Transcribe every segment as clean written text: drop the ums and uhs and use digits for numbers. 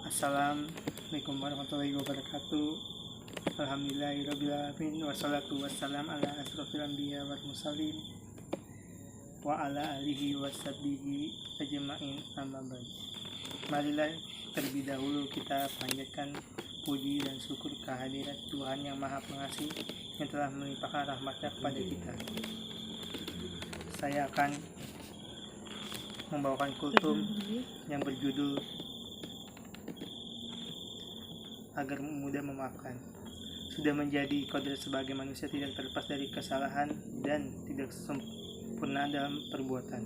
Assalamualaikum warahmatullahi wabarakatuh. Alhamdulillahirrabbilalamin. Wassalatu wassalam ala asrofil anbiya wal mursalin wa ala alihi washabihi ajma'in, amma ba'd. Marilah terlebih dahulu kita panjatkan puji dan syukur kehadirat Tuhan yang Maha Pengasih yang telah melimpahkan rahmatnya kepada kita. Saya akan membawakan kultum yang berjudul agar mudah memaafkan. Sudah menjadi kodrat sebagai manusia tidak terlepas dari kesalahan dan tidak sempurna dalam perbuatan.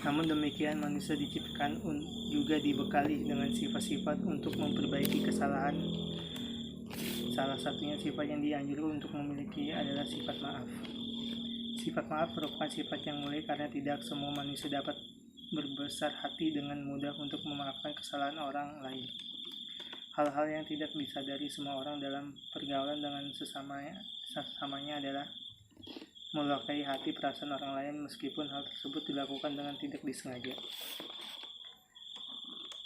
Namun demikian, manusia diciptakan juga dibekali dengan sifat-sifat untuk memperbaiki kesalahan. Salah satunya sifat yang dianjurkan untuk memiliki adalah sifat maaf. Sifat maaf merupakan sifat yang mulia karena tidak semua manusia dapat berbesar hati dengan mudah untuk memaafkan kesalahan orang lain. Hal-hal yang tidak disadari semua orang dalam pergaulan dengan sesamanya adalah melukai hati perasaan orang lain meskipun hal tersebut dilakukan dengan tidak disengaja.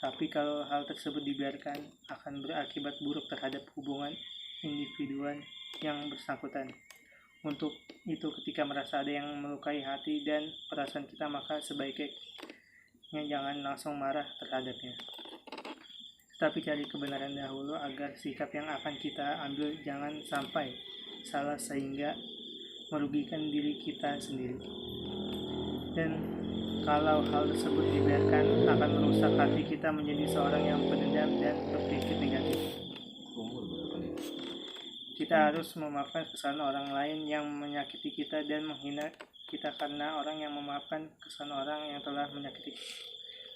Tapi kalau hal tersebut dibiarkan akan berakibat buruk terhadap hubungan individuan yang bersangkutan. Untuk itu ketika merasa ada yang melukai hati dan perasaan kita, maka sebaiknya jangan langsung marah terhadapnya. Tapi cari kebenaran dahulu agar sikap yang akan kita ambil jangan sampai salah sehingga merugikan diri kita sendiri. Dan kalau hal tersebut dibiarkan akan merusak hati kita menjadi seorang yang pendendam dan berpikir negatif. Kita harus memaafkan kesalahan orang lain yang menyakiti kita dan menghina kita, karena orang yang memaafkan kesalahan orang yang telah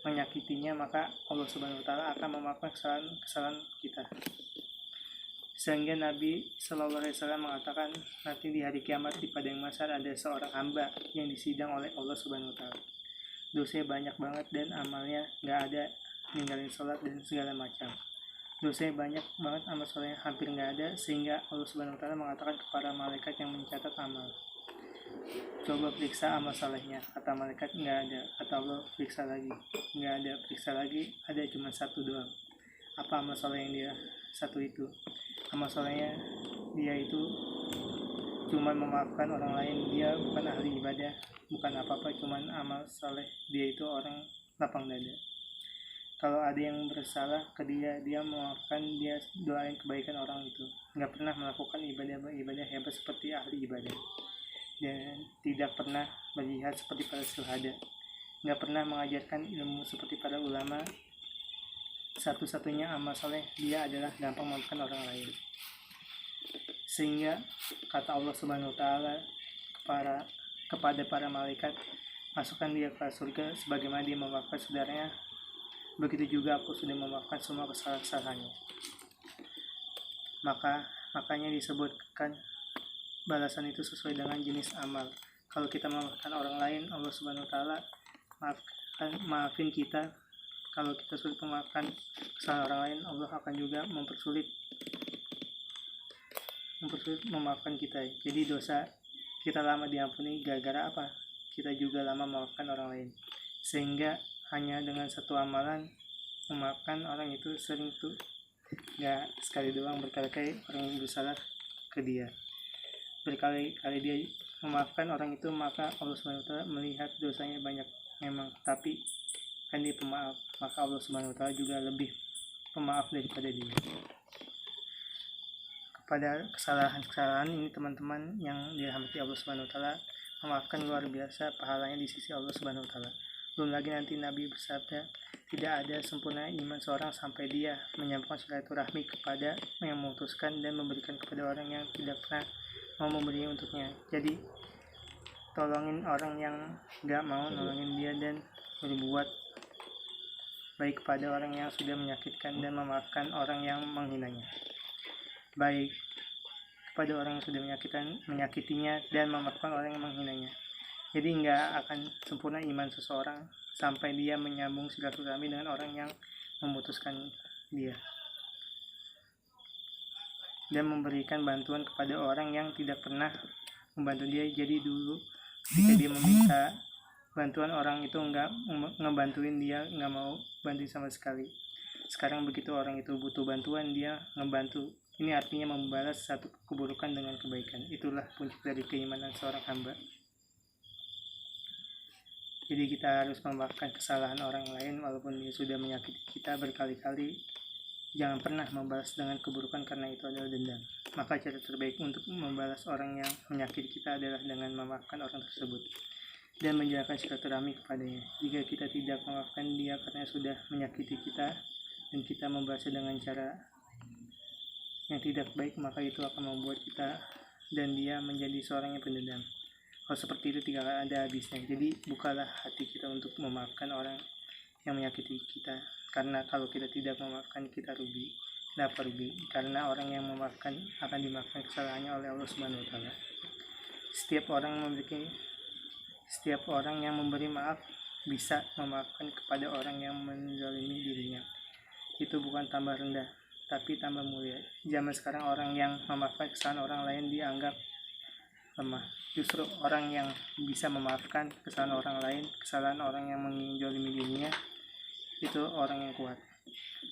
menyakitinya, maka Allah Subhanahu wa taala akan memaafkan kesalahan kita. Sehingga Nabi Shallallahu Alaihi Wasallam mengatakan, nanti di hari kiamat di padang mahsyar ada seorang hamba yang disidang oleh Allah Subhanahu wa taala. Dosanya banyak banget dan amalnya nggak ada, ninggalin sholat dan segala macam. Dosanya banyak banget, amal solehnya hampir nggak ada, sehingga Allah Subhanahu wa taala mengatakan kepada malaikat yang mencatat amal, coba periksa amal salehnya. Kata malaikat, nggak ada. Kata Allah, periksa lagi, nggak ada. Periksa lagi, ada cuma satu doang. Apa amal saleh yang dia satu itu? Amal salehnya dia itu cuma memaafkan orang lain. Dia bukan ahli ibadah, bukan apa-apa, cuman amal saleh dia itu orang lapang dada. Kalau ada yang bersalah ke dia memaafkan, dia doain kebaikan orang itu. Nggak pernah melakukan ibadah hebat seperti ahli ibadah, dan tidak pernah berjihad seperti para syuhada, nggak pernah mengajarkan ilmu seperti para ulama. Satu-satunya amal soleh dia adalah gampang memaafkan orang lain. Sehingga kata Allah Subhanahu wa taala kepada para malaikat, masukkan dia ke surga sebagaimana dia memaafkan saudaranya, begitu juga aku sudah memaafkan semua kesalahan-kesalahannya. Makanya disebutkan balasan itu sesuai dengan jenis amal. Kalau kita memaafkan orang lain, Allah Subhanahu wa taala maafin kita. Kalau kita sulit memaafkan kesalahan orang lain, Allah akan juga mempersulit memaafkan kita. Jadi dosa kita lama diampuni gara-gara apa? Kita juga lama memaafkan orang lain. Sehingga hanya dengan satu amalan memaafkan orang itu sering tuh, gak sekali doang, berkali-kali orang yang bersalah ke dia, berkali-kali dia memaafkan orang itu, maka Allah Subhanahu wa taala melihat dosanya banyak memang, tapi kan dia pemaaf, maka Allah Subhanahu wa taala juga lebih pemaaf daripada dia. Kepada kesalahan-kesalahan ini teman-teman yang dirahmati Allah Subhanahu wa taala, memaafkan luar biasa pahalanya di sisi Allah Subhanahu wa taala. Belum lagi nanti Nabi bersabda, tidak ada sempurna iman seorang sampai dia menyambungkan silaturahmi kepada yang memutuskan dan memberikan kepada orang yang tidak pernah mau memberi untuknya. Jadi tolongin orang yang gak mau nolongin dia, dan berbuat baik kepada orang yang sudah menyakitkan, dan memaafkan orang yang menghinanya. Baik kepada orang yang sudah menyakitinya, dan memaafkan orang yang menghinanya. Jadi nggak akan sempurna iman seseorang sampai dia menyambung silaturahmi dengan orang yang memutuskan dia, dan memberikan bantuan kepada orang yang tidak pernah membantu dia. Jadi dulu ketika dia meminta bantuan, orang itu nggak ngebantuin dia, nggak mau bantu sama sekali. Sekarang begitu orang itu butuh bantuan, dia ngebantu. Ini artinya membalas satu keburukan dengan kebaikan. Itulah puncak dari keimanan seorang hamba. Jadi kita harus memaafkan kesalahan orang lain walaupun dia sudah menyakiti kita berkali-kali. Jangan pernah membalas dengan keburukan karena itu adalah dendam. Maka cara terbaik untuk membalas orang yang menyakiti kita adalah dengan memaafkan orang tersebut dan menjalankan silaturahmi kepadanya. Jika kita tidak memaafkan dia karena sudah menyakiti kita dan kita membalasnya dengan cara yang tidak baik, maka itu akan membuat kita dan dia menjadi seorang yang pendendam. Kalau seperti itu tidak akan ada habisnya. Jadi bukalah hati kita untuk memaafkan orang yang menyakiti kita. Karena kalau kita tidak memaafkan, kita rugi. Kenapa rugi? Karena orang yang memaafkan akan dimaafkan kesalahannya oleh Allah Subhanahu wa Ta'ala. Setiap orang yang memberi maaf bisa memaafkan kepada orang yang menzalimi dirinya. Itu bukan tambah rendah, tapi tambah mulia. Zaman sekarang orang yang memaafkan kesalahan orang lain dianggap lemah. Justru orang yang bisa memaafkan kesalahan orang lain, kesalahan orang yang menzalimi dirinya, itu orang yang kuat.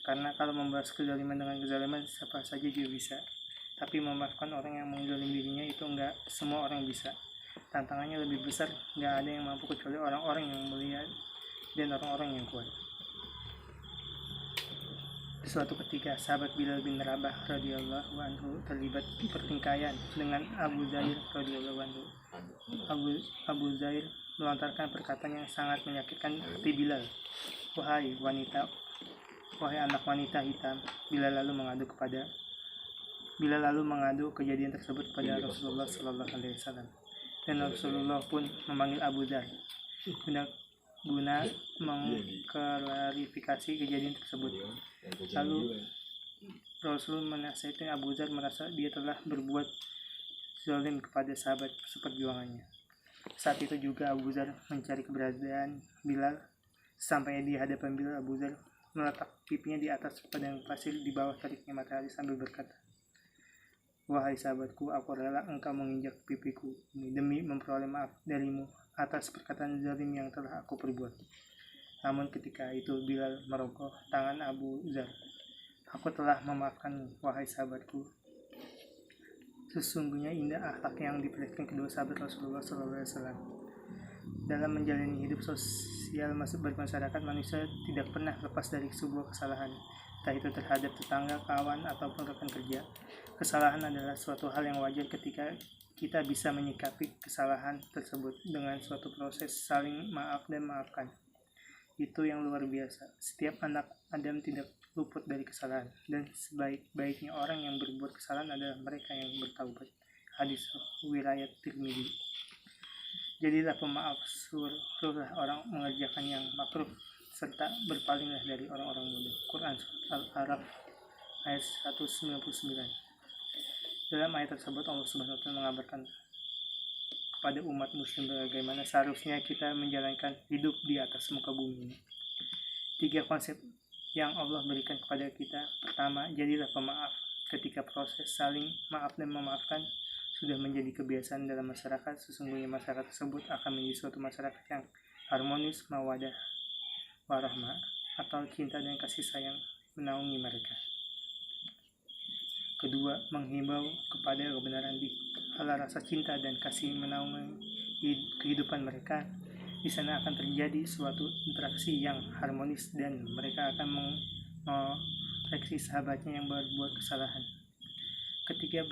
Karena kalau membalas kezaliman dengan kezaliman, siapa saja juga bisa. Tapi memaafkan orang yang menzalimi dirinya itu enggak semua orang bisa. Tantangannya lebih besar, enggak ada yang mampu kecuali orang-orang yang mulia dan orang-orang yang kuat. Suatu ketika sahabat Bilal bin Rabah radhiyallahu anhu terlibat pertikaian dengan Abu Zair radhiyallahu anhu. Abu Zair melontarkan perkataan yang sangat menyakitkan hati Bilal. Wahai anak wanita hitam. Bilal lalu mengadu kejadian tersebut kepada Rasulullah sallallahu alaihi wasallam. Dan Rasulullah pun memanggil Abu Zar guna mengklarifikasi kejadian tersebut. Lalu Rasul menasihati Abu Zar merasa dia telah berbuat zalim kepada sahabat seperjuangannya. Saat itu juga Abu Zar mencari keberadaan Bilal. Sampai di hadapan Bilal, Abu Zar meletak pipinya di atas padang pasir di bawah teriknya matahari sambil berkata, "Wahai sahabatku, aku rela engkau menginjak pipiku ini demi memperoleh maaf darimu atas perkataan zalim yang telah aku perbuat." Namun ketika itu Bilal merongkok tangan Abu Zar. "Aku telah memaafkanmu, wahai sahabatku." Sesungguhnya indah akhlak yang diperlihatkan kedua sahabat Rasulullah SAW. Dalam menjalani hidup sosial bermasyarakat, manusia tidak pernah lepas dari sebuah kesalahan, entah itu terhadap tetangga, kawan, ataupun rekan kerja. Kesalahan adalah suatu hal yang wajar ketika kita bisa menyikapi kesalahan tersebut dengan suatu proses saling maaf dan maafkan. Itu yang luar biasa. Setiap anak Adam tidak luput dari kesalahan, dan sebaik-baiknya orang yang berbuat kesalahan adalah mereka yang bertaubat. Hadis riwayat Tirmidzi. Jadilah pemaaf, suruhlah orang mengerjakan yang makruh, serta berpalinglah dari orang-orang bodoh. Quran Surat Al-Araf ayat 199. Dalam ayat tersebut Allah Subhanahu wa Ta'ala mengabarkan kepada umat muslim bagaimana seharusnya kita menjalankan hidup di atas muka bumi ini. 3 konsep yang Allah berikan kepada kita. Pertama, jadilah pemaaf. Ketika proses saling maaf dan memaafkan sudah menjadi kebiasaan dalam masyarakat, sesungguhnya masyarakat tersebut akan menjadi suatu masyarakat yang harmonis, mawadah, warahmah, atau cinta dan kasih sayang menaungi mereka. Kedua, menghimbau kepada kebenaran di ala rasa cinta dan kasih menaungi kehidupan mereka. Di sana akan terjadi suatu interaksi yang harmonis dan mereka akan mengoreksi sahabatnya yang berbuat kesalahan. Ketiga,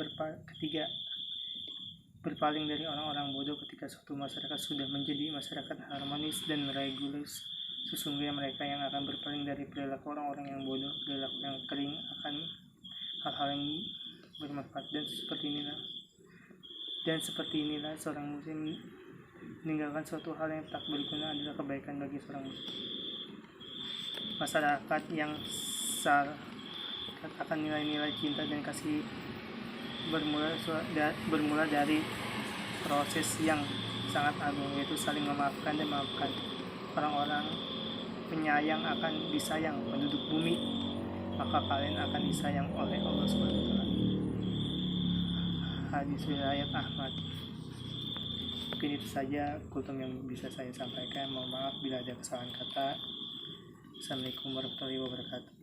berpaling dari orang-orang bodoh. Ketika suatu masyarakat sudah menjadi masyarakat harmonis dan regulus, sesungguhnya mereka yang akan berpaling dari perilaku orang-orang yang bodoh, perilaku yang kering, akan hal-hal yang bermanfaat. Dan seperti inilah seorang muslim meninggalkan suatu hal yang tak berguna adalah kebaikan bagi seorang muslim. Masyarakat yang akan nilai-nilai cinta dan kasih bermula dari proses yang sangat agung, yaitu saling memaafkan dan memaafkan. Orang-orang penyayang akan disayang penduduk bumi, maka kalian akan disayang oleh Allah Subhanahu wa Ta'ala. Hadis riwayat Ahmad. Mungkin itu saja kultum yang bisa saya sampaikan. Mohon maaf bila ada kesalahan kata. Assalamualaikum warahmatullahi wabarakatuh.